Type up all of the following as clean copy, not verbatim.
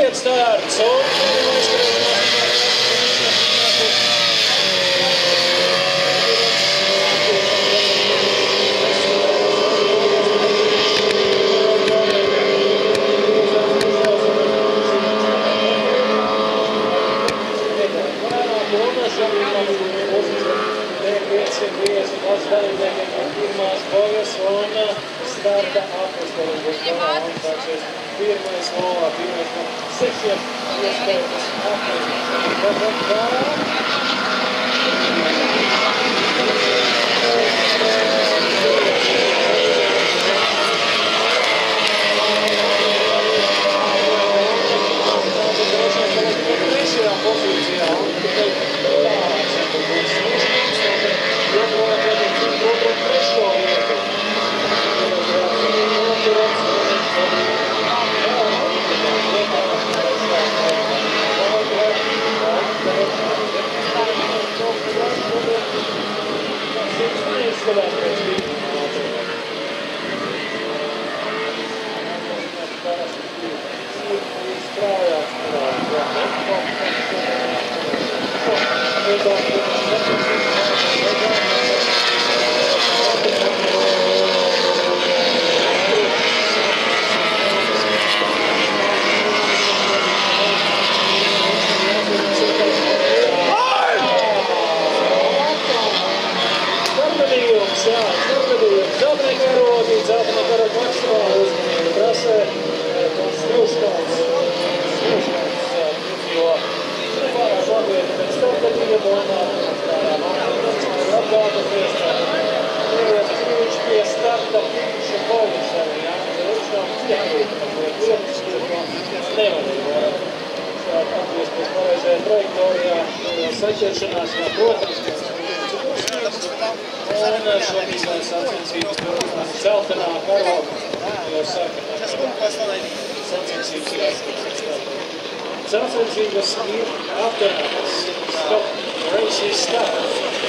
aiziet starts un pirmās bojas un starta apostoli būs galā un sāksies pirmais lolā, pirmais no 6 iespējas saķeršanās vēl, protams, un šobrīd vēl sacensības celtenā karoga, jo saka, sacensības ir atkarīgs. Sacensības ir apturētas. Stop. Race is stopped.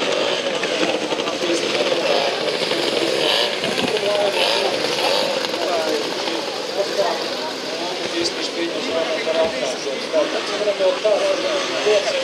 Īstenībā pieņems vēl par apkāršos. Tāpēc varam vēl tādā 5